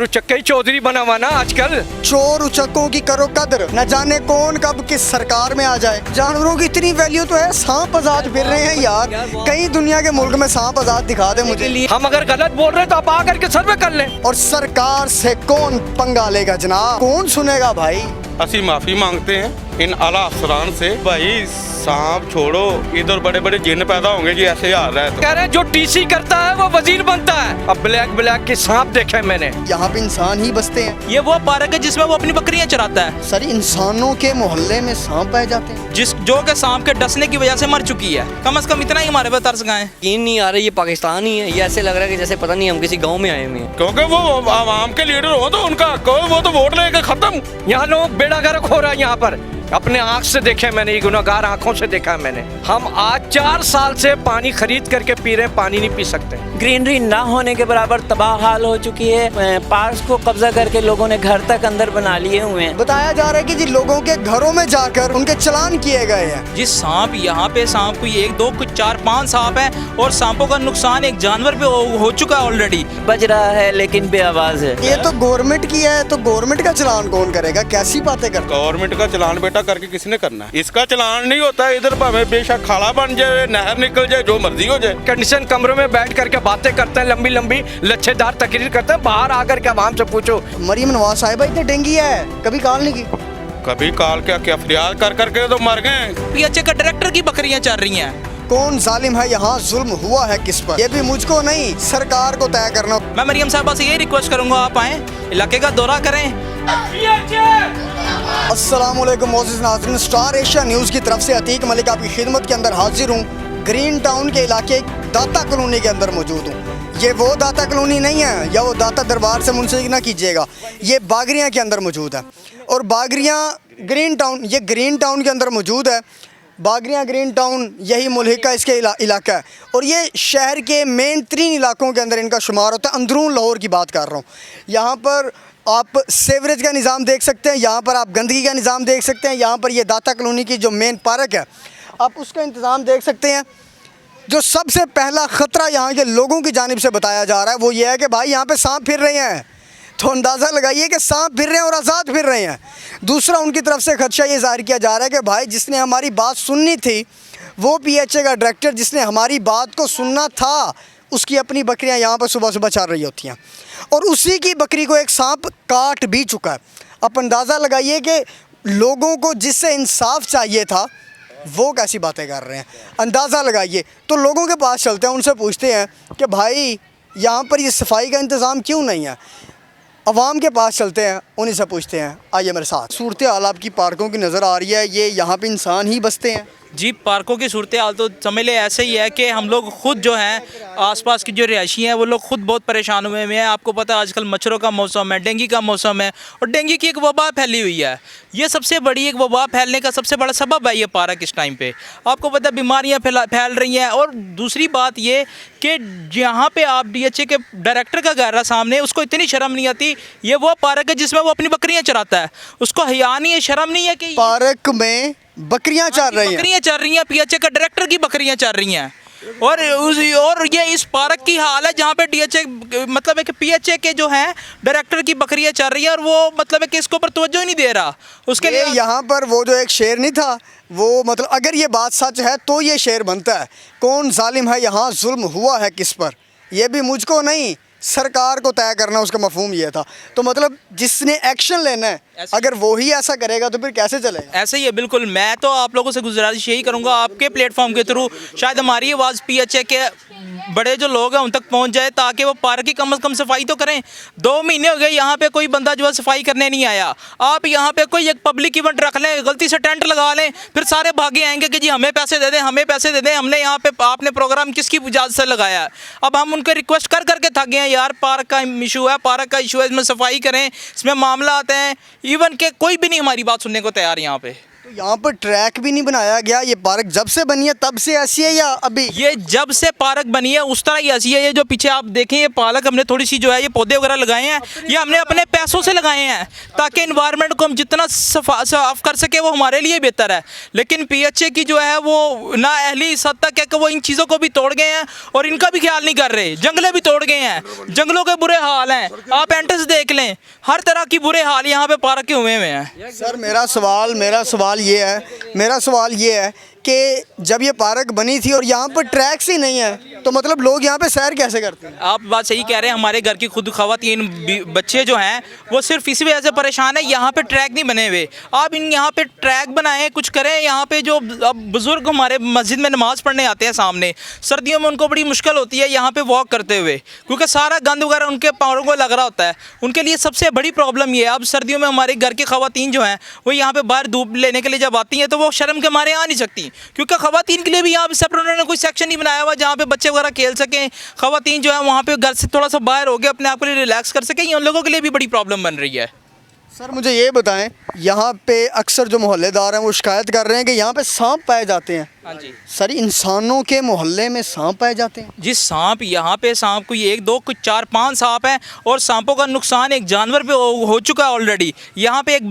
चोर उचक्के ही चौधरी बना हुआ ना आजकल। चोर उचक्कों की करो कदर, न जाने कौन कब किस सरकार में आ जाए। जानवरों की इतनी वैल्यू तो है, सांप आजाद फिर रहे हैं यार। कई दुनिया के मुल्क में सांप आजाद दिखा दे मुझे। हम अगर गलत बोल रहे हैं तो आप आकर के सर्वे कर लें। और सरकार से कौन पंगा लेगा जनाब, कौन सुनेगा भाई। असी माफी मांगते हैं इन आला अफसरान से। भाई सांप छोड़ो, इधर बड़े बड़े जिन पैदा होंगे जी ऐसे हाल है। कह रहे हैं जो टीसी करता है वो वजीर बनता है। अब ब्लैक के सांप देखे मैंने। यहाँ पे इंसान ही बसते हैं। ये वो पार्क है जिसमें वो अपनी बकरियां चराता है। सर इंसानों के मोहल्ले में सांप पाए जाते हैं, जो के सांप के डसने की वजह से मर चुकी है। कम से कम इतना ही हमारे पास तरस गए। यकीन नहीं आ रहा ये पाकिस्तान ही है। ये ऐसे लग रहा है कि जैसे पता नहीं हम किसी गांव में आए हुए हैं। क्योंकि वो आवाम के लीडर हो तो उनका वो तो वोट लेके खत्म। यहाँ लोग बेड़ा गर्क हो रहा है। यहाँ पर अपने आँख से देखे मैंने, ये गुनाहगार आंखों से देखा मैंने। हम आज 4 साल से पानी खरीद करके पी रहे हैं, पानी नहीं पी सकते। ग्रीनरी ना होने के बराबर तबाह हाल हो चुकी है। पार्क्स को कब्जा करके लोगों ने घर तक अंदर बना लिए हुए हैं। बताया जा रहा है कि जी लोगों के घरों में जाकर उनके चालान किए गए हैं। जिस सांप यहाँ पे सांप कोई 1 2 कुछ 4 5 सांप है और सांपों का नुकसान एक जानवर पे हो चुका है ऑलरेडी। बज रहा है लेकिन बेआवाज है। ये तो गवर्नमेंट की है, तो गवर्नमेंट का चालान कौन करेगा? कैसी बातें करते हैं। गवर्नमेंट का चलान बेटा करके किसने करना है? इसका चलान नहीं होता। इधर भावे बेशक खाला बन जाए, नहर निकल जाए, जो मर्जी हो जाए। कंडीशन कमरों में बैठ करके बातें करते हैं, लंबी लंबी लच्छेदार तकरीर करते हैं। बाहर आकर के आवाम से पूछो। मरीम नवाज साहिबा इतने डेंगी है, कभी कॉल नहीं की। कभी काल क्या फरियाद कर करके तो मर गए। पीएचए का डायरेक्टर की बकरियां चल रही हैं। कौन जालिम है यहाँ, जुल्म हुआ है किस पर? ये भी मुझको नहीं सरकार को तय करना। मैं मरियम साहबा से यही रिक्वेस्ट करूंगा, आप आए इलाके का दौरा करें। अस्सलामुअलैकुम मोअज़्ज़िज़ नाज़रीन, स्टार एशिया न्यूज़ की तरफ से अतीक मलिक आपकी खिदमत के अंदर हाजिर हूँ। ग्रीन टाउन के इलाके दाता कॉलोनी के अंदर मौजूद हूँ। ये वो दाता कॉलोनी नहीं है, या वो दाता दरबार से मुंसलिक ना कीजिएगा। ये बागरियाँ के अंदर मौजूद है और बागरियाँ ग्रीन टाउन, ये ग्रीन टाउन के अंदर मौजूद है। बागरियाँ ग्रीन टाउन यही मुल्क का इसके इलाका है और ये शहर के मेन 3 इलाकों के अंदर इनका शुमार होता है। अंदरून लाहौर की बात कर रहा हूँ। यहाँ पर आप सेवरेज का निज़ाम देख सकते हैं, यहाँ पर आप गंदगी का निज़ाम देख सकते हैं, यहाँ पर ये दाता कॉलोनी की जो मेन पार्क है आप उसका इंतज़ाम देख सकते हैं। जो सबसे पहला ख़तरा यहाँ के लोगों की जानिब से बताया जा रहा है वो ये है कि भाई यहाँ पे सांप फिर रहे हैं। तो अंदाज़ा लगाइए कि सांप फिर रहे हैं और आज़ाद फिर रहे हैं। दूसरा उनकी तरफ से खदशा ये ज़ाहिर किया जा रहा है कि भाई जिसने हमारी बात सुननी थी, वो पीएचए का डायरेक्टर जिसने हमारी बात को सुनना था, उसकी अपनी बकरियां यहाँ पर सुबह सुबह चल रही होती हैं और उसी की बकरी को एक सांप काट भी चुका है। अब अंदाज़ा लगाइए कि लोगों को जिससे इंसाफ चाहिए था वो कैसी बातें कर रहे हैं। अंदाज़ा लगाइए। तो लोगों के पास चलते हैं, उनसे पूछते हैं कि भाई यहाँ पर ये सफाई का इंतज़ाम क्यों नहीं है। अवाम के पास चलते हैं, उन्हीं से पूछते हैं। आइए मेरे साथ। सूरत हाल आपकी पार्कों की नज़र आ रही है, ये यहाँ पे इंसान ही बसते हैं। जी पार्कों की सूरत हाल तो समझ ले ऐसे ही है कि हम लोग खुद जो हैं आसपास की जो रिहायशी हैं वो लोग खुद बहुत परेशान हुए हैं। आपको पता है आजकल मच्छरों का मौसम है, डेंगू का मौसम है और डेंगू की एक वबा फैली हुई है। ये सबसे बड़ी एक वबा फैलने का सबसे बड़ा सबब है ये पार्क इस टाइम पे। आपको पता है बीमारियाँ फैल रही हैं। और दूसरी बात ये कि यहाँ पे आप डीएचए के डायरेक्टर का घर है सामने, उसको इतनी शर्म नहीं आती। ये वो पार्क है जिसमें वो अपनी बकरियाँ चराता है, उसको हया नहीं है, शर्म नहीं है कि पार्क में बकरियां चल रही हैं। बकरियां चल रही हैं, पीएचए का डायरेक्टर की बकरियां चल रही हैं। और ये इस पार्क की हाल है जहाँ पे डीएचए मतलब है कि पीएचए के जो हैं डायरेक्टर की बकरियां चल रही हैं और वो मतलब है कि इसके ऊपर तवज्जो ही नहीं दे रहा। उसके लिए यहाँ पर वो जो एक शेर नहीं था, वो मतलब अगर ये बात सच है तो ये शेर बनता है। कौन जालिम है यहाँ, जुल्म हुआ है किस पर? ये भी मुझको नहीं सरकार को तय करना, उसका मफहूम ये था। तो मतलब जिसने एक्शन लेना है अगर वो ही ऐसा करेगा तो फिर कैसे चलेगा? ऐसे ही है बिल्कुल। मैं तो आप लोगों से गुजारिश यही करूंगा आपके प्लेटफॉर्म के थ्रू शायद हमारी आवाज़ पीएचए के बड़े जो लोग हैं उन तक पहुंच जाए ताकि वो पार्क की कम से कम सफाई तो करें। 2 महीने हो गए यहाँ पे कोई बंदा जो है सफाई करने नहीं आया। आप यहाँ पे कोई एक पब्लिक इवेंट रख लें, गलती से टेंट लगा लें, फिर सारे भागे आएंगे कि जी हमें पैसे दे दें, हमें पैसे दे दें। हमने यहाँ पे आपने प्रोग्राम किसकी इजाज़त से लगाया? अब हम उनके रिक्वेस्ट कर करके थक गए हैं यार, पार्क का इशू है, पार्क का इशू है, इसमें सफाई करें, इसमें मामला आते हैं। इवन के कोई भी नहीं हमारी बात सुनने को तैयार यहाँ पे। तो यहाँ पर ट्रैक भी नहीं बनाया गया, ये पार्क जब से बनी है तब से ऐसी है या अभी? ये जब से पार्क बनी है उस तरह ही ऐसी है। ये जो पीछे आप देखें ये पार्क हमने थोड़ी सी जो है ये पौधे वगैरह लगाए हैं, ये हमने अपने पैसों से लगाए हैं ताकि इन्वायरमेंट को हम जितना साफ कर सके वो हमारे लिए बेहतर है। लेकिन पीएचए की जो है वो ना अहली इस हद तक है कि वो इन चीज़ों को भी तोड़ गए हैं और इनका भी ख्याल नहीं कर रहे। जंगलें भी तोड़ गए हैं, जंगलों के बुरे हाल हैं, आप एंट्रेंस देख लें, हर तरह की बुरे हाल यहाँ पे पार्क के हुए हैं। सर मेरा सवाल ये है कि जब ये पार्क बनी थी और यहाँ पर ट्रैक्स ही नहीं है तो मतलब लोग यहाँ पे सैर कैसे करते हैं? आप बात सही कह रहे हैं। हमारे घर की खुद खवातीन बच्चे जो हैं वो सिर्फ इसी वजह से परेशान है, यहाँ पे ट्रैक नहीं बने हुए। आप इन यहाँ पे ट्रैक बनाएं, कुछ करें। यहाँ पे जो अब बुज़ुर्ग हमारे मस्जिद में नमाज़ पढ़ने आते हैं सामने, सर्दियों में उनको बड़ी मुश्किल होती है यहाँ पे वॉक करते हुए क्योंकि सारा गंद वगैरह उनके पैरों को लग रहा होता है। उनके लिए सबसे बड़ी प्रॉब्लम ये है। अब सर्दियों में हमारे घर की खवातीन जो हैं वो यहाँ पे बाहर धूप लेने के लिए जब आती हैं तो वो शर्म के मारे आ नहीं सकती क्योंकि खवातीन के लिए भी यहाँ पे सेपरेट उन्होंने कोई सेक्शन नहीं बनाया हुआ जहाँ पे बच्चे वगैरह खेल सकें। खवातीन जो है वहाँ पे घर से थोड़ा सा बाहर हो गए अपने आप के लिए रिलैक्स कर सकें। ये उन लोगों के लिए भी बड़ी प्रॉब्लम बन रही है। सर मुझे ये बताएं, यहाँ पे अक्सर जो मोहल्लेदार हैं वो शिकायत कर रहे हैं कि यहाँ पे सांप पाए जाते हैं। हाँ जी सर इंसानों के मोहल्ले में सांप पाए जाते हैं? जिस सांप यहाँ पे सांप कोई 1 2 कुछ 4 5 सांप हैं और सांपों का नुकसान एक जानवर पे हो चुका है ऑलरेडी। यहाँ पे एक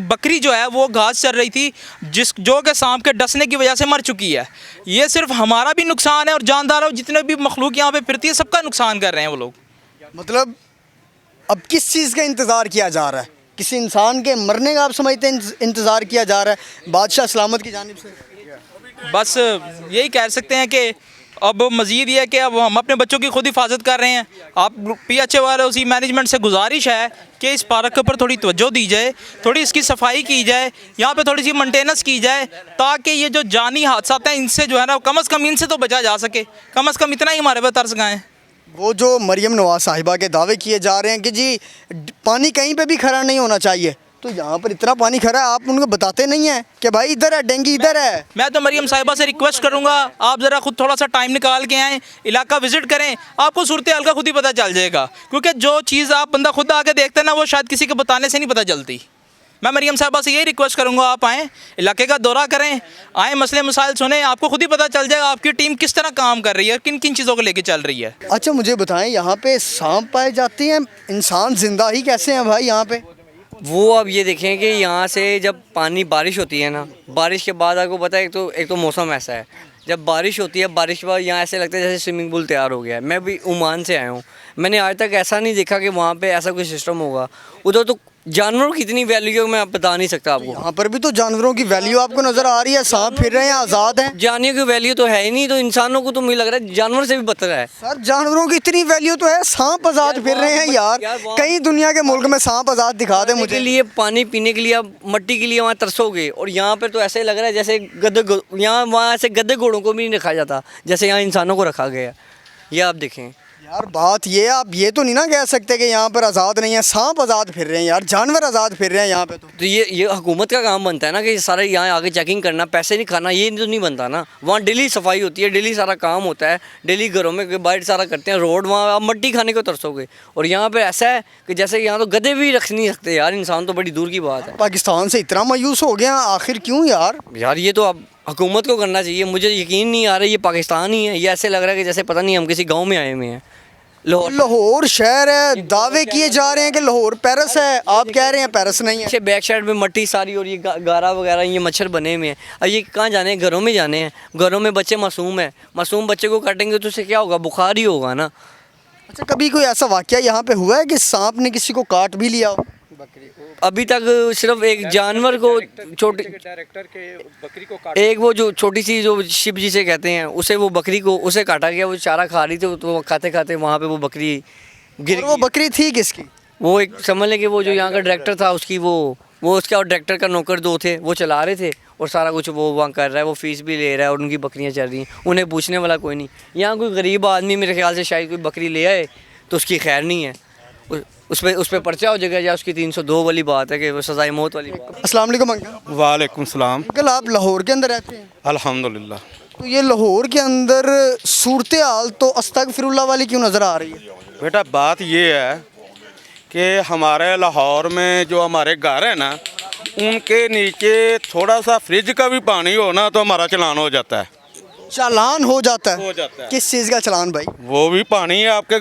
बकरी जो है वो घास चर रही थी जो कि सांप के डसने की वजह से मर चुकी है। ये सिर्फ हमारा भी नुकसान है और जानदारों जितने भी मखलूक यहाँ पे फिरती है सबका नुकसान कर रहे हैं वो लोग। मतलब अब किस चीज़ का इंतज़ार किया जा रहा है? किसी इंसान के मरने का आप समझते हैं इंतज़ार किया जा रहा है बादशाह सलामत की जानिब से? बस यही कह सकते हैं कि अब मज़ीद ये है कि अब हम अपने बच्चों की खुद हिफाजत कर रहे हैं। आप पीएचए वाले उसी मैनेजमेंट से गुजारिश है कि इस पार्क के ऊपर थोड़ी तवज्जो दी जाए, थोड़ी इसकी सफाई की जाए, यहाँ पे थोड़ी सी मेंटेनेंस की जाए ताकि ये जो जानी हादसा हैं इनसे जो है ना कम से कम इनसे तो बचा जा सके। कम से कम इतना ही हमारे पे तरस गाएँ। वो जो मरियम नवाज साहिबा के दावे किए जा रहे हैं कि जी पानी कहीं पे भी खड़ा नहीं होना चाहिए, तो यहाँ पर इतना पानी खड़ा है, आप उनको बताते नहीं हैं कि भाई इधर है डेंगू इधर है? मैं तो मरियम साहिबा से रिक्वेस्ट करूंगा आप ज़रा खुद थोड़ा सा टाइम निकाल के आएँ, इलाका विजिट करें, आपको सूरत हाल का खुद ही पता चल जाएगा क्योंकि जो चीज़ आप बंदा खुद आके देखते हैं ना वो शायद किसी के बताने से नहीं पता चलती। मैं मरियम साहिबा से यही रिक्वेस्ट करूंगा आप आएँ, इलाके का दौरा करें, आएँ, मसले मसाइल सुने, आपको खुद ही पता चल जाएगा आपकी टीम किस तरह काम कर रही है, किन किन चीज़ों को लेके चल रही है। अच्छा मुझे बताएं, यहाँ पे सांप पाए जाते हैं, इंसान जिंदा ही कैसे हैं भाई यहाँ पे? वो अब ये देखें कि यहाँ से जब पानी बारिश होती है ना, बारिश के बाद आपको पता है एक तो मौसम ऐसा है, जब बारिश होती है बारिश के बाद यहाँ ऐसे लगता है जैसे स्विमिंग पूल तैयार हो गया है। मैं भी ओमान से आया हूँ, मैंने आज तक ऐसा नहीं देखा कि वहाँ पे ऐसा कोई सिस्टम होगा। उधर तो जानवरों की इतनी वैल्यू है मैं आप बता नहीं सकता आपको। यहाँ पर भी तो जानवरों की वैल्यू आपको नज़र आ रही है, सांप फिर रहे हैं, आज़ाद हैं। जानवरों की वैल्यू तो है ही नहीं, तो इंसानों को तो मुझे लग रहा है जानवर से भी बदतर है। सर जानवरों की इतनी वैल्यू तो है, सांप आज़ाद फिर रहे हैं यार। कहीं दुनिया के मुल्क में सांप आज़ाद दिखा दे मुझे। के लिए पानी पीने के लिए आप मट्टी के लिए वहाँ तरसोगे और यहाँ पर तो ऐसे लग रहा है जैसे यहाँ वहाँ ऐसे गद्दे घोड़ों को भी नहीं रखा जाता जैसे यहाँ इंसानों को रखा गया। ये आप देखें यार, बात ये आप ये तो नहीं ना कह सकते कि यहाँ पर आज़ाद नहीं है, सांप आज़ाद फिर रहे हैं यार, जानवर आज़ाद फिर रहे हैं यहाँ पे। तो ये हुकूमत का काम बनता है ना कि सारे यहाँ आगे चेकिंग करना, पैसे नहीं खाना, ये तो नहीं बनता ना। वहाँ डेली सफाई होती है, डेली सारा काम होता है, डेली घरों में बाहर सारा करते हैं, रोड वहाँ आप मट्टी खाने को तरसोगे। और यहाँ पर ऐसा है कि जैसे यहाँ तो गधे भी रख नहीं सकते यार, इंसान तो बड़ी दूर की बात है। पाकिस्तान से इतना मायूस हो गया आखिर क्यों यार? यार ये तो अब हुकूमत को करना चाहिए, मुझे यकीन नहीं आ रहा ये पाकिस्तान ही है। ये ऐसे लग रहा है कि जैसे पता नहीं हम किसी गाँव में आए हुए हैं। लाहौर शहर है, दावे किए जा रहे हैं कि लाहौर पेरिस है, आप कह रहे हैं पेरिस नहीं है। बैक साइड में मट्टी सारी और ये गारा वगैरह ये मच्छर बने हुए हैं। अब ये कहाँ जाने हैं? घरों में जाने हैं। घरों में बच्चे मासूम हैं, मासूम बच्चे को काटेंगे तो उससे क्या होगा? बुखार ही होगा ना। अच्छा कभी कोई ऐसा वाकया यहाँ पे हुआ है कि सांप ने किसी को काट भी लिया हो? अभी तक सिर्फ एक जानवर को छोटी एक वो जो छोटी सी जो शिव जी से कहते हैं उसे, वो बकरी को उसे काटा गया। वो चारा खा रही थी तो खाते खाते वहाँ पे वो बकरी गिर। वो बकरी थी किसकी? वो एक समझ लें कि वो जो यहाँ का डायरेक्टर था उसकी, वो उसका और डायरेक्टर का नौकर दो थे, वो चला रहे थे और सारा कुछ वो वहाँ कर रहा है, वो फीस भी ले रहा है और उनकी बकरियाँ चल रही हैं, उन्हें पूछने वाला कोई नहीं। यहाँ कोई गरीब आदमी मेरे ख्याल से शायद कोई बकरी ले आए तो उसकी खैर नहीं है, उस पर पर्चा हो जाएगा, या उसकी 302 वाली बात है कि वो सज़ाए मौत वाली बात। अस्सलाम वालेकुम अंकल। वालेकुम सलाम। अंकल आप लाहौर के अंदर रहते हैं? अल्हम्दुलिल्लाह। तो ये लाहौर के अंदर सूरत हाल तो अस्तगफिरुल्लाह वाली क्यों नज़र आ रही है? बेटा बात ये है कि हमारे लाहौर में जो हमारे घर है ना, उनके नीचे थोड़ा सा फ्रिज का भी पानी हो ना तो हमारा चलान हो जाता है। चालान हो जाता है? हो जाता है। किस चीज़ का चालान भाई? वो भी पानी है आपके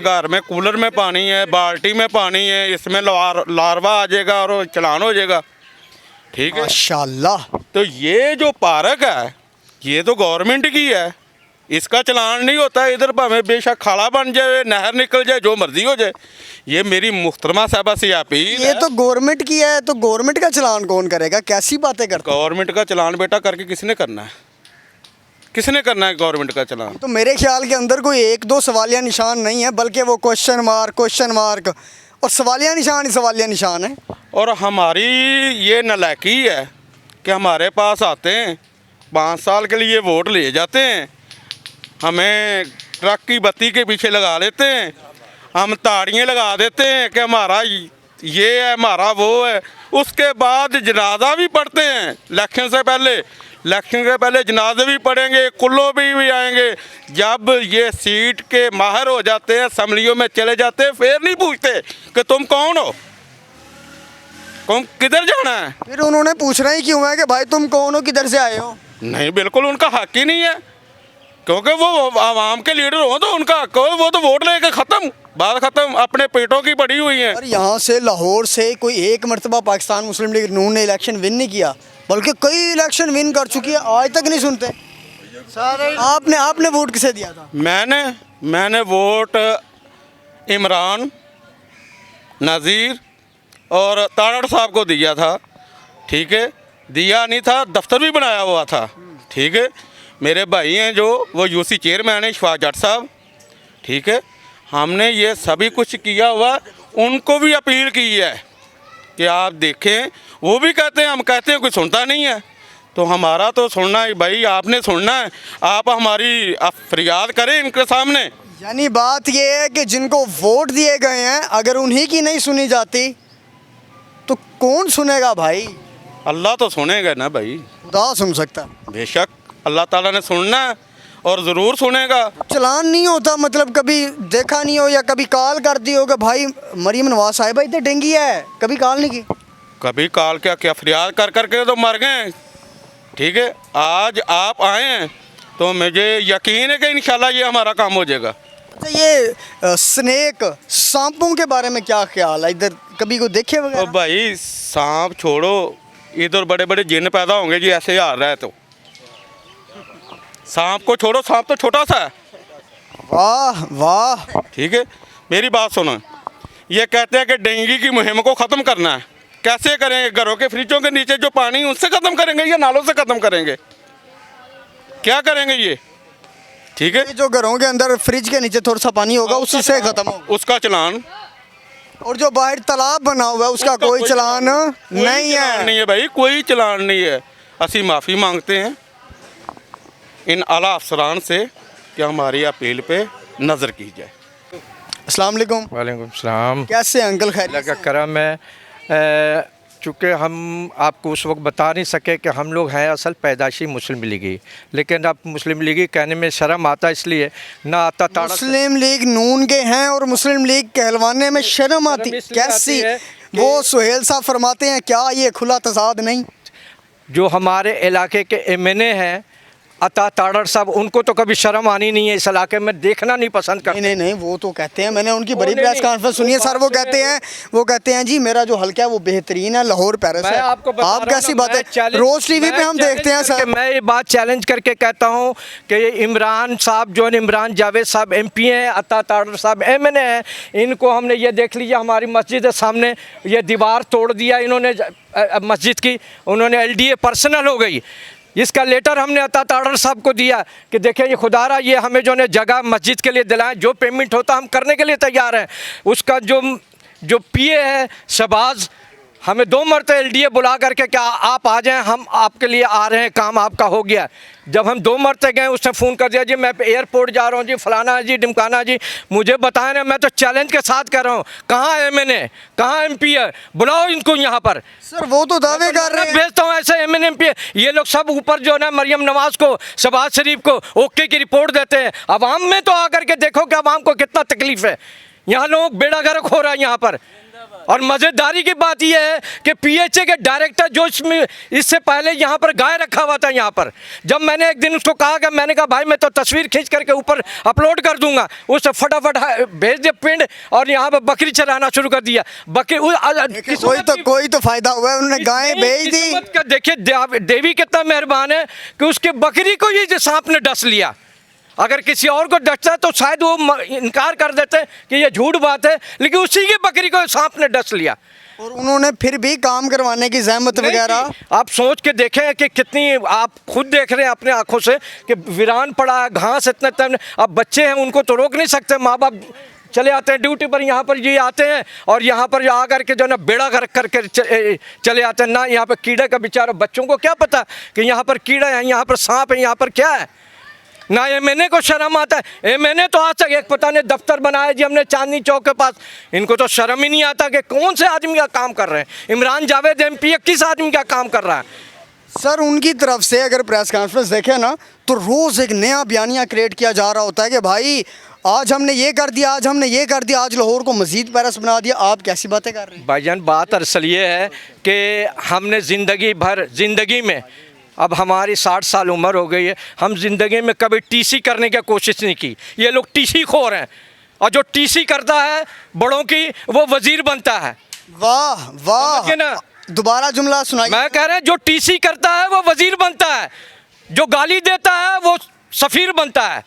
घर में कूलर में पानी है, बाल्टी में पानी है, इसमें लार्वा आ जाएगा और चलान हो जाएगा। ठीक है। माशाल्लाह। तो ये जो पार्क है ये तो गवर्नमेंट की है, इसका चलान नहीं होता है। इधर भावें बेशक खाला बन जाए, नहर निकल जाए, जो मर्जी हो जाए। ये मेरी मुख्तरमा साहबा से अपील ये तो गवर्नमेंट की है, तो गवर्नमेंट का चालान कौन करेगा? कैसी बातें करते हो? गवर्नमेंट का चलान बेटा करके किसने करना है? किसने करना है गवर्नमेंट का चलान? तो मेरे ख्याल के अंदर कोई एक दो सवालिया निशान नहीं है, बल्कि वो क्वेश्चन मार्क और सवालिया निशान ही सवालिया निशान है। और हमारी ये नालायकी है कि हमारे पास आते हैं, 5 साल के लिए वोट ले जाते हैं, हमें ट्रक की बत्ती के पीछे लगा लेते हैं, हम ताड़ियाँ लगा देते हैं कि हमारा ये है, हमारा वो है। उसके बाद जनाजा भी पढ़ते हैं इलेक्शन से पहले जनाजे भी पढ़ेंगे, कुल्लो भी आएंगे। जब ये सीट के माहिर हो जाते हैं, असम्बलियों में चले जाते हैं, फिर नहीं पूछते कि तुम कौन हो, तुम किधर जाना है। फिर उन्होंने पूछना ही क्यों है कि भाई तुम कौन हो, किधर से आए हो? नहीं, बिल्कुल उनका हक ही नहीं है, क्योंकि वो आवाम के लीडर हो तो उनका हक हो। वो तो वोट लेके बात ख़त्म, अपने पेटों की पड़ी हुई है। और यहाँ से लाहौर से कोई एक मरतबा पाकिस्तान मुस्लिम लीग नून ने इलेक्शन विन नहीं किया, बल्कि कई इलेक्शन विन कर चुकी है, आज तक नहीं सुनते। आपने वोट किसे दिया था? मैंने वोट इमरान, नज़ीर और तारड़ साहब को दिया था। ठीक है, दिया नहीं था, दफ्तर भी बनाया हुआ था। ठीक है, मेरे भाई हैं जो वो यूसी चेयरमैन है शफात जट साहब। ठीक है, हमने ये सभी कुछ किया हुआ, उनको भी अपील की है कि आप देखें। वो भी कहते हैं, हम कहते हैं कोई सुनता नहीं है। तो हमारा तो सुनना है भाई, आपने सुनना है, आप हमारी फरियाद करें इनके सामने। यानी बात ये है कि जिनको वोट दिए गए हैं, अगर उन्हीं की नहीं सुनी जाती तो कौन सुनेगा भाई? अल्लाह तो सुनेगा ना भाई, खुदा सुन सकता है। बेशक अल्लाह ताला ने सुनना है और ज़रूर सुनेगा। चलान नहीं होता मतलब कभी देखा नहीं हो या कभी कॉल कर दी हो कि भाई मरीम नवाज साहिबा इतने डेंगी है, कभी कॉल नहीं की? कभी कॉल क्या फरियाद कर के तो मर गए। ठीक है, आज आप आए हैं तो मुझे यकीन है कि इंशाल्लाह ये हमारा काम हो जाएगा। अच्छा, ये स्नेक सांपों के बारे में क्या ख्याल है? इधर कभी को देखे ओ वगैरह? भाई सांप छोड़ो, इधर बड़े बड़े जिन पैदा होंगे जी ऐसे हाल रहा है। तो सांप को छोड़ो, सांप तो छोटा सा है। वाह वाह। ठीक है, मेरी बात सुनो। ये कहते हैं कि डेंगू की मुहिम को ख़त्म करना है। कैसे करेंगे? घरों के फ्रिजों के नीचे जो पानी उससे ख़त्म करेंगे या नालों से ख़त्म करेंगे? क्या करेंगे ये? ठीक है, ये जो घरों के अंदर फ्रिज के नीचे थोड़ा सा पानी होगा उसी से खत्म होगा। उसका चलान। और जो बाहर तालाब बना हुआ है उसका कोई चलान नहीं है। नहीं है भाई, कोई चलान नहीं है। असी माफ़ी मांगते हैं इन आला अफसरान से कि हमारी अपील पे नज़र की जाए। अस्सलाम वालेकुम। वालेकुम सलाम। कैसे अंकल? खैर अल्लाह का करम है। चूँकि हम आपको उस वक्त बता नहीं सके कि हम लोग हैं असल पैदाशी मुस्लिम लीगी, लेकिन अब मुस्लिम लीगी कहने में शर्म आता, इसलिए ना आता ताड़ा। मुस्लिम लीग नून के हैं और मुस्लिम लीग कहलवाने में शर्म आती कैसी? वो सुहेल साहब फरमाते हैं क्या ये खुला तजाद नहीं? जो हमारे इलाके के एमएनए हैं अता ताड़र साहब, उनको तो कभी शर्म आनी नहीं है, इस इलाके में देखना नहीं पसंद करते। नहीं, वो तो कहते हैं, मैंने उनकी बड़ी प्रेस कॉन्फ्रेंस सुनी है सर। वो कहते हैं जी मेरा जो हल्का है वो बेहतरीन है, लाहौर पैरिस है। आप कैसी बात है? रोज टीवी पे हम देखते हैं सर। मैं ये बात चैलेंज करके कहता हूँ कि इमरान साहब जो है, इमरान जावेद साहब MP हैं, अता ताड़र साहब MNA हैं, इनको हमने ये देख लिया हमारी मस्जिद के सामने ये दीवार तोड़ दिया इन्होंने मस्जिद की, उन्होंने LDA पर्सनल हो गई। इसका लेटर हमने अता ताड़र साहब को दिया कि देखिए ये खुदारा ये हमें जो है जगह मस्जिद के लिए दिलाएं, जो पेमेंट होता हम करने के लिए तैयार हैं। उसका जो PA है शहबाज, हमें 2 मरतबा LDA बुला करके क्या आप आ जाएं, हम आपके लिए आ रहे हैं, काम आपका हो गया। जब हम 2 मरतबा गए उसने फ़ोन कर दिया जी मैं एयरपोर्ट जा रहा हूँ जी, फलाना जी ढिमकाना जी, मुझे बताएं ना। मैं तो चैलेंज के साथ कर रहा हूँ, कहाँ MNA कहाँ MP है, बुलाओ इनको यहाँ पर। सर वो तो दावे कर रहे हैं। भेजता हूँ ऐसे MNA MP, ये लोग सब ऊपर जो है ना मरियम नवाज को, शहबाज शरीफ को ओके की रिपोर्ट देते हैं। अवाम में तो आकर के देखो कि अवाम को कितना तकलीफ है। यहाँ लोग बेड़ा गर्क हो रहा है यहाँ पर। और मज़ेदारी की बात यह है कि पीएचए के डायरेक्टर जो इससे पहले यहाँ पर गाय रखा हुआ था, यहाँ पर जब मैंने एक दिन उसको कहा कि मैंने कहा भाई मैं तो तस्वीर खींच करके ऊपर अपलोड कर दूंगा, उससे फटाफट भेज दे पिंड और यहाँ पर बकरी चराना शुरू कर दिया। बकरी कोई तो फायदा हुआ है, उन्होंने गाय भेज दी। देखिए देवी कितना मेहरबान है कि उसके बकरी को ये सांप ने डस लिया। अगर किसी और को डसता तो शायद वो इनकार कर देते कि ये झूठ बात है, लेकिन उसी की बकरी को सांप ने डस लिया और उन्होंने फिर भी काम करवाने की जहमत वगैरह। आप सोच के देखें कि कितनी, आप खुद देख रहे हैं अपने आंखों से कि वीरान पड़ा है, घास इतना। अब बच्चे हैं उनको तो रोक नहीं सकते, माँ बाप चले आते हैं ड्यूटी पर, यहाँ पर ये आते हैं और यहाँ पर आकर के जो ना बेड़ा कर करके चले आते हैं ना। यहाँ पर कीड़े का बेचारा बच्चों को क्या पता कि यहाँ पर कीड़ा है, यहाँ पर सांप है, यहाँ पर क्या है ना। एमएनए को शर्म आता है। एमएनए तो आज तक एक पता नहीं दफ्तर बनाया जी हमने चांदनी चौक के पास, इनको तो शर्म ही नहीं आता कि कौन से आदमी का काम कर रहे हैं। इमरान जावेद एमपी किस आदमी का काम कर रहा है? सर उनकी तरफ से अगर प्रेस कॉन्फ्रेंस देखें ना तो रोज़ एक नया बयानिया क्रिएट किया जा रहा होता है कि भाई आज हमने ये कर दिया, आज हमने ये कर दिया, आज लाहौर को मज़ीद पैरस बना दिया। आप कैसी बातें कर रहे हैं? भाईजान बात असल ये है कि हमने ज़िंदगी में, अब हमारी 60 साल उम्र हो गई है, हम ज़िंदगी में कभी टीसी करने की कोशिश नहीं की। ये लोग टीसी खोर हैं और जो टीसी करता है बड़ों की वो वज़ीर बनता है। वाह वाह, दोबारा जुमला सुनाइए। मैं कह रहा हूँ जो टीसी करता है वो वज़ीर बनता है, जो गाली देता है वो सफ़ीर बनता है।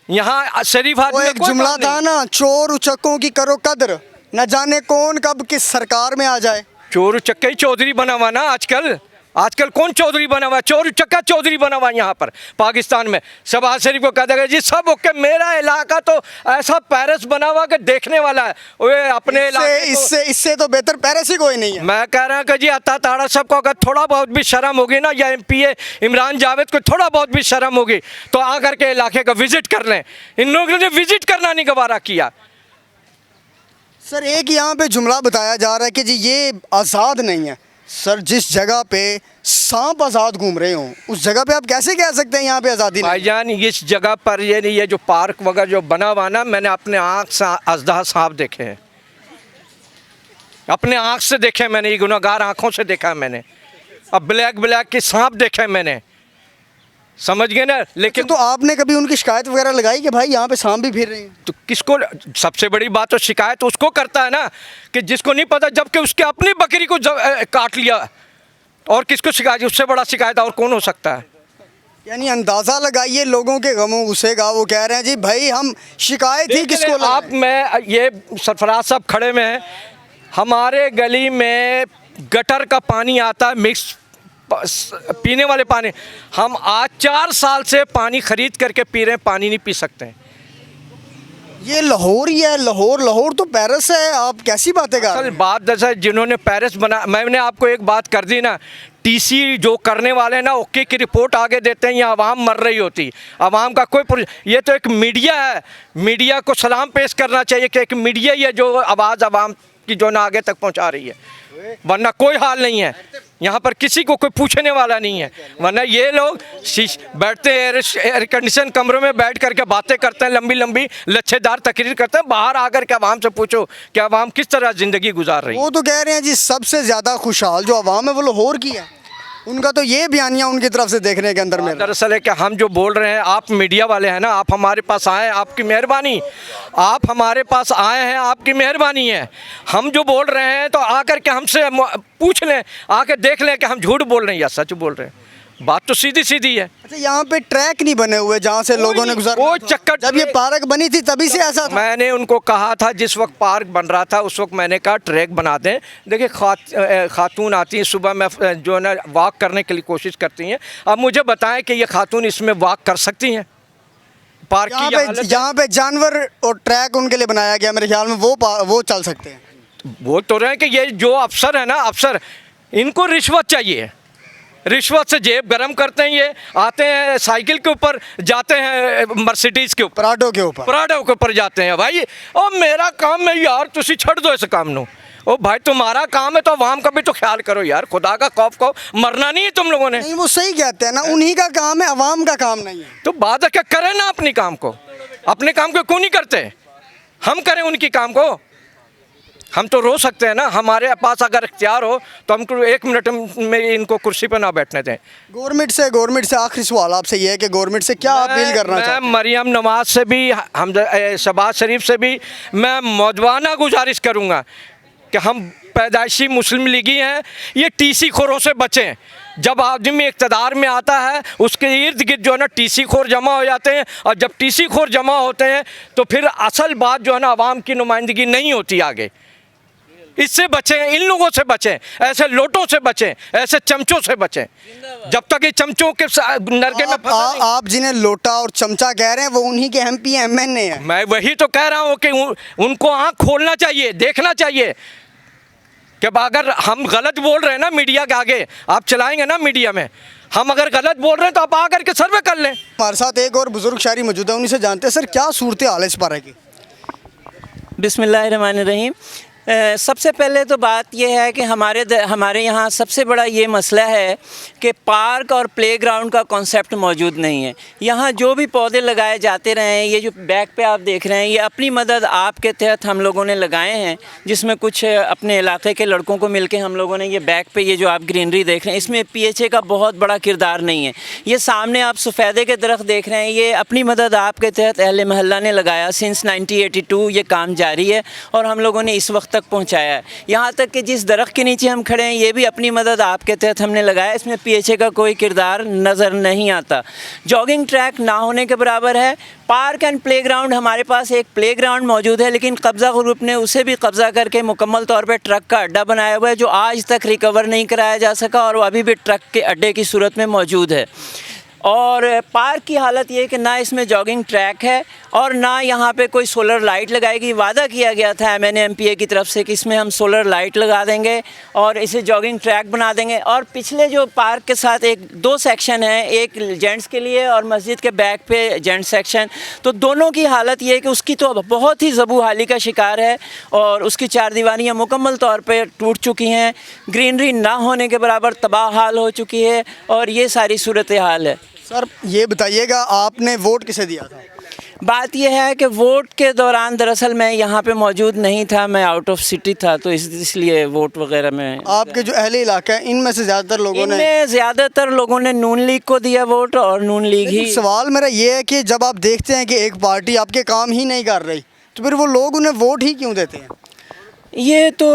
यहाँ शरीफ आदमी एक जुमला था ना, चोर उचक्कों की करो कदर, न जाने कौन कब किस सरकार में आ जाए। चोर उचक्का ही चौधरी बना हुआ ना आजकल कौन चौधरी बना हुआ? चोर उचक्का चौधरी बना हुआ यहाँ पर पाकिस्तान में। शहबाज शरीफ को कह देगा जी सब ओके, मेरा इलाका तो ऐसा पेरिस बना हुआ कि देखने वाला है। वे अपने इससे तो बेहतर पेरिस ही कोई नहीं है। मैं कह रहा हूँ कि जी अता ताड़ा सबको अगर थोड़ा बहुत भी शर्म होगी ना, या एमपीए इमरान जावेद को थोड़ा बहुत भी शर्म होगी तो आकर के इलाके का विजिट कर लें। इन लोगों ने विजिट करना नहीं गवारा किया। सर एक यहाँ पे जुमला बताया जा रहा है कि जी ये आज़ाद नहीं है। सर जिस जगह पे सांप आज़ाद घूम रहे हों उस जगह पे आप कैसे कह सकते हैं यहाँ पे आज़ादी नहीं? भाईजान इस जगह पर ये जो पार्क वगैरह जो बना हुआ ना, मैंने अपने आँख से अजदा सांप देखे हैं, अपने आँख से देखे मैंने, ये गुनहगार आँखों से देखा मैंने। अब ब्लैक के सांप देखे मैंने, समझ गए ना। लेकिन तो आपने कभी उनकी शिकायत वगैरह लगाई कि भाई यहाँ पे सांप भी फिर रहे हैं? तो किसको, सबसे बड़ी बात तो शिकायत उसको करता है ना कि जिसको नहीं पता, जबकि उसके अपनी बकरी को काट लिया, और किसको शिकायत? उससे बड़ा शिकायत और कौन हो सकता है? यानी अंदाज़ा लगाइए लोगों के गमों गुस्से का। वो कह रहे हैं जी भाई हम शिकायत ही किसको लगाएं? आप मैं ये सरफराज साहब खड़े में हैं, हमारे गली में गटर का पानी आता है, मिक्स पीने वाले पानी, हम आज 4 साल से पानी खरीद करके पी रहे हैं, पानी नहीं पी सकते हैं। ये लाहौर ही है, लाहौर तो पेरिस है, आप कैसी बातें कर रहे हैं? बात जैसा जिन्होंने पेरिस बना, मैंने आपको एक बात कर दी ना, टीसी जो करने वाले ना ओके की रिपोर्ट आगे देते हैं, यहाँ आवाम मर रही होती, आवाम का कोई, ये तो एक मीडिया है, मीडिया को सलाम पेश करना चाहिए कि एक मीडिया ही है जो आवाज़ आवाम की जो ना आगे तक पहुँचा रही है, वरना कोई हाल नहीं है। यहाँ पर किसी को कोई पूछने वाला नहीं है, वरना ये लोग बैठते हैं एयर कंडीशन कमरों में बैठ करके बातें करते हैं, लंबी लंबी लच्छेदार तकरीर करते हैं। बाहर आकर के आवाम से पूछो कि आवाम किस तरह ज़िंदगी गुजार रही है। वो तो कह रहे हैं जी सबसे ज़्यादा खुशहाल जो आवाम है वो लाहौर की है, उनका तो ये बयानिया उनकी तरफ से देखने के अंदर में। दरअसल है कि हम जो बोल रहे हैं, आप मीडिया वाले हैं ना, आप हमारे पास आए हैं, आपकी मेहरबानी, आप हमारे पास आए हैं, आपकी मेहरबानी है। हम जो बोल रहे हैं तो आकर के हमसे पूछ लें, आकर देख लें कि हम झूठ बोल रहे हैं या सच बोल रहे हैं। बात तो सीधी सीधी है। अच्छा यहाँ पे ट्रैक नहीं बने हुए जहाँ से लोगों ने गुजारा? वो चक्कर, जब ये पार्क बनी थी तभी से ऐसा था? मैंने उनको कहा था, जिस वक्त पार्क बन रहा था उस वक्त मैंने कहा ट्रैक बना दें। देखिए खातून आती हैं सुबह में जो है ना वॉक करने के लिए कोशिश करती हैं, अब मुझे बताएं कि ये खातून इसमें वॉक कर सकती हैं? पार्क की यहाँ पे जानवर और ट्रैक उनके लिए बनाया गया, मेरे ख्याल में वो चल सकते हैं। बोल तो रहे हैं कि ये जो अफसर है ना, अफसर इनको रिश्वत चाहिए, रिश्वत से जेब गरम करते हैं। ये आते हैं साइकिल के ऊपर, जाते हैं मर्सिडीज़ के ऊपर, पराडो के ऊपर जाते हैं। भाई ओ मेरा काम है यार, तुसी छड़ दो इस काम नू। ओ भाई तुम्हारा काम है तो आवाम का भी तो ख्याल करो यार, खुदा का खौफ को मरना नहीं है तुम लोगों ने। नहीं वो सही कहते हैं ना, उन्हीं का काम है, आवाम का काम नहीं है। तो बात क्या करें ना अपने काम को, अपने काम को क्यों नहीं करते? हम करें उनकी काम को। हम तो रो सकते हैं ना, हमारे पास अगर इख्तियार हो तो हमको 1 मिनट में इनको कुर्सी पर ना बैठने दें। गवर्नमेंट से आखिरी सवाल आपसे ये है कि गवर्नमेंट से क्या अपील करना मैं चाहते हैं? मरियम नवाज से भी, हम शहबाज शरीफ से भी मैं मौजवाना गुजारिश करूँगा कि हम पैदाइशी मुस्लिम लीगी हैं, ये टीसी खोरों से बचें। जब आदमी इक़्तिदार में आता है उसके इर्द गिर्द जो है ना टीसी खोर जमा हो जाते हैं, और जब टीसी खोर जमा होते हैं तो फिर असल बात जो है ना आवाम की नुमाइंदगी नहीं होती आगे। इससे बचें, इन लोगों से बचें, ऐसे लोटों से बचें, ऐसे चमचों से बचें। जब तक ये चमचों के नरके में फंसा नहीं। आप जिन्हें लोटा और चमचा कह रहे हैं वो उन्हीं के MP MNA हैं। मैं वही तो कह रहा हूँ कि उनको आँख खोलना चाहिए, देखना चाहिए कि अगर हम गलत बोल रहे हैं ना मीडिया के आगे, आप चलाएंगे ना मीडिया में, हम अगर गलत बोल रहे हैं तो आप आकर के सर्वे कर लें। हमारे साथ एक और बुजुर्ग शायरी मौजूद है, उन्हीं से जानते हैं सर क्या सूरत हाल है इस बारे की। बिस्मिल्लाहिर्रहमानिर्रहीम। सबसे पहले तो बात यह है कि हमारे यहाँ सबसे बड़ा ये मसला है कि पार्क और प्लेग्राउंड का कॉन्सेप्ट मौजूद नहीं है। यहाँ जो भी पौधे लगाए जाते रहे हैं, ये जो बैक पे आप देख रहे हैं, ये अपनी मदद आपके तहत हम लोगों ने लगाए हैं, जिसमें कुछ अपने इलाके के लड़कों को मिलके हम लोगों ने ये बैक पे ये जो आप ग्रीनरी देख रहे हैं, इसमें PHA का बहुत बड़ा किरदार नहीं है। ये सामने आप सफ़ेदे के दरख्त देख रहे हैं, ये अपनी मदद आपके तहत अहले महल्ला ने लगाया। सिंस 1982 ये काम जारी है और हम लोगों ने इस वक्त तक पहुंचाया है। यहाँ तक कि जिस दरख्त के नीचे हम खड़े हैं, ये भी अपनी मदद आपके तहत हमने लगाया। इसमें PHA का कोई किरदार नज़र नहीं आता। जॉगिंग ट्रैक ना होने के बराबर है। पार्क एंड प्लेग्राउंड, हमारे पास एक प्लेग्राउंड मौजूद है, लेकिन कब्ज़ा ग्रुप ने उसे भी कब्ज़ा करके मुकम्मल तौर पर ट्रक का अड्डा बनाया हुआ है, जो आज तक रिकवर नहीं कराया जा सका और वो अभी भी ट्रक के अड्डे की सूरत में मौजूद है। और पार्क की हालत ये है कि ना इसमें जॉगिंग ट्रैक है और ना यहाँ पे कोई सोलर लाइट लगाएगी। वादा किया गया था MNA MPA की तरफ से कि इसमें हम सोलर लाइट लगा देंगे और इसे जॉगिंग ट्रैक बना देंगे। और पिछले जो पार्क के साथ 2 सेक्शन हैं, एक जेंट्स के लिए और मस्जिद के बैक पे जेंट्स सेक्शन, तो दोनों की हालत ये है कि उसकी तो बहुत ही ज़बूहाली का शिकार है और उसकी 4 दीवारियाँ मुकम्मल तौर पर टूट चुकी हैं, ग्रीनरी ना होने के बराबर तबाह हाल हो चुकी है और ये सारी सूरत हाल है। सर ये बताइएगा आपने वोट किसे दिया था? बात यह है कि वोट के दौरान दरअसल मैं यहाँ पे मौजूद नहीं था, मैं आउट ऑफ सिटी था, तो इसलिए वोट वगैरह में। आपके जो अहले इलाका है इनमें से ज़्यादातर लोगों ने नून लीग को दिया वोट और नून लीग ही। सवाल मेरा ये है कि जब आप देखते हैं कि एक पार्टी आपके काम ही नहीं कर रही तो फिर वो लोग उन्हें वोट ही क्यों देते हैं? ये तो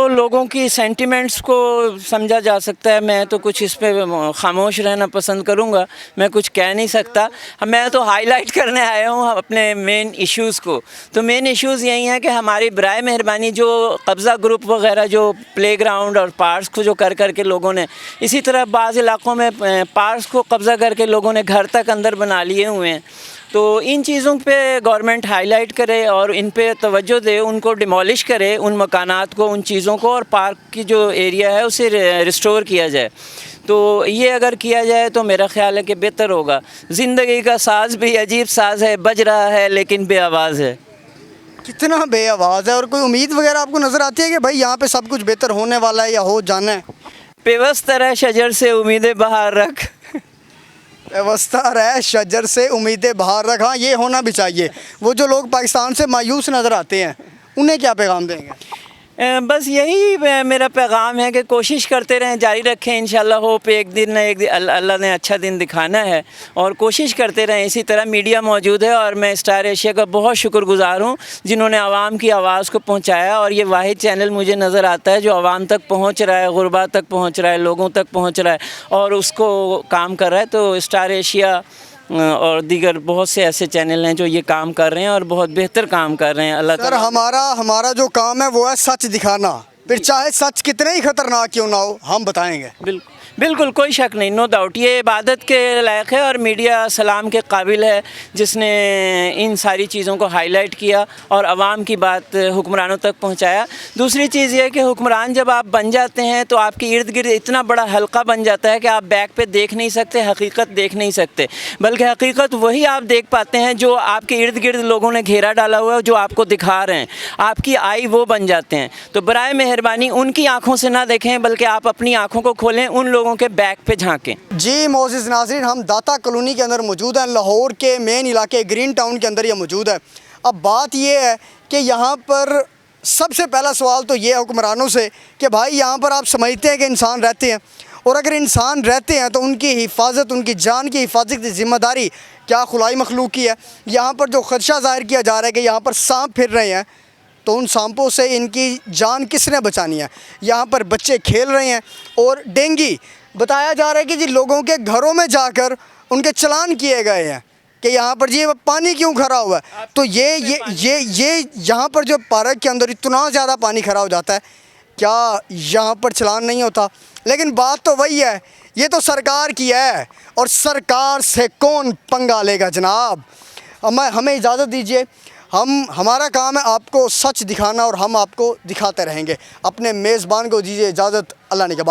लोगों की सेंटिमेंट्स को समझा जा सकता है। मैं तो कुछ इस पे खामोश रहना पसंद करूँगा, मैं कुछ कह नहीं सकता। मैं तो हाईलाइट करने आया हूँ अपने मेन इश्यूज़ को। तो मेन इश्यूज़ यही हैं कि हमारी बराए मेहरबानी जो कब्ज़ा ग्रुप वगैरह जो प्लेग्राउंड और पार्क्स को जो कर के लोगों ने, इसी तरह बाज़ इलाक़ों में पार्क्स को कब्ज़ा करके लोगों ने घर तक अंदर बना लिए हुए हैं। तो इन चीज़ों पे गवर्नमेंट हाईलाइट करे और इन पे तवज्जो दे, उनको डिमोलिश करे उन मकानात को, उन चीज़ों को, और पार्क की जो एरिया है उसे रिस्टोर किया जाए। तो ये अगर किया जाए तो मेरा ख्याल है कि बेहतर होगा। ज़िंदगी का साज़ भी अजीब साज़ है, बज रहा है लेकिन बेआवाज़ है। कितना बेआवाज़ है। और कोई उम्मीद वगैरह आपको नज़र आती है कि भाई यहाँ पे सब कुछ बेहतर होने वाला है या हो जाना है? पेवस्त रह शजर से उम्मीदें बाहर रख, व्यवस्था रहे शजर से उम्मीदें बाहर रख। हाँ, ये होना भी चाहिए। वो जो लोग पाकिस्तान से मायूस नज़र आते हैं उन्हें क्या पैगाम देंगे? बस यही मेरा पैगाम है कि कोशिश करते रहें, जारी रखें। इंशाल्लाह होप एक दिन न एक दिन अल्लाह ने अच्छा दिन दिखाना है और कोशिश करते रहें। इसी तरह मीडिया मौजूद है और मैं स्टार एशिया का बहुत शुक्रगुज़ार हूँ जिन्होंने आवाम की आवाज़ को पहुँचाया, और ये वाहिद चैनल मुझे नज़र आता है जो आवाम तक पहुँच रहा है, गुरबा तक पहुँच रहा है, लोगों तक पहुँच रहा है और उसको काम कर रहा है। तो स्टार एशिया और दीगर बहुत से ऐसे चैनल हैं जो ये काम कर रहे हैं और बहुत बेहतर काम कर रहे हैं। अल्लाह सर हमारा जो काम है वो है सच दिखाना, फिर चाहे सच कितने ही खतरनाक क्यों ना हो हम बताएंगे। बिल्कुल कोई शक नहीं, नो डाउट ये इबादत के लायक है और मीडिया सलाम के काबिल है जिसने इन सारी चीज़ों को हाईलाइट किया और आवाम की बात हुक्मरानों तक पहुंचाया। दूसरी चीज़ ये है कि हुक्मरान जब आप बन जाते हैं तो आपके इर्द गिर्द इतना बड़ा हल्का बन जाता है कि आप बैक पे देख नहीं सकते, हकीकत देख नहीं सकते, बल्कि हकीकत वही आप देख पाते हैं जो आपके इर्द गिर्द लोगों ने घेरा डाला हुआ है, जो आपको दिखा रहे हैं, आपकी आई वो बन जाते हैं। तो बराए मेहरबानी उनकी आँखों से ना देखें बल्कि आप अपनी आँखों को खोलें, उन लोगों के बैक पे झांकें। जी मोअज़्ज़िज़ नाज़रीन, हम दाता कॉलोनी के अंदर मौजूद हैं, लाहौर के मेन इलाके ग्रीन टाउन के अंदर ये मौजूद है। अब बात ये है कि यहाँ पर सबसे पहला सवाल तो ये है हुक्मरानों से कि भाई यहाँ पर आप समझते हैं कि इंसान रहते हैं, और अगर इंसान रहते हैं तो उनकी हिफाजत, उनकी जान की हिफाजत की ज़िम्मेदारी क्या खुलाई मखलूक की है। यहाँ पर जो ख़दशा ज़ाहिर किया जा रहा है कि यहाँ पर सांप फिर रहे हैं, तो उन सांपों से इनकी जान किसने बचानी है। यहाँ पर बच्चे खेल रहे हैं और डेंगू बताया जा रहा है कि जी लोगों के घरों में जाकर उनके चालान किए गए हैं कि यहाँ पर जी पानी क्यों खरा हुआ है। तो ये यहाँ पर जो पार्क के अंदर इतना ज़्यादा पानी खरा हो जाता है, क्या यहाँ पर चालान नहीं होता। लेकिन बात तो वही है, ये तो सरकार की है और सरकार से कौन पंगा लेगा जनाब। हमें इजाज़त दीजिए, हमारा काम है आपको सच दिखाना और हम आपको दिखाते रहेंगे। अपने मेज़बान को दीजिए इजाज़त। अल्लाह ने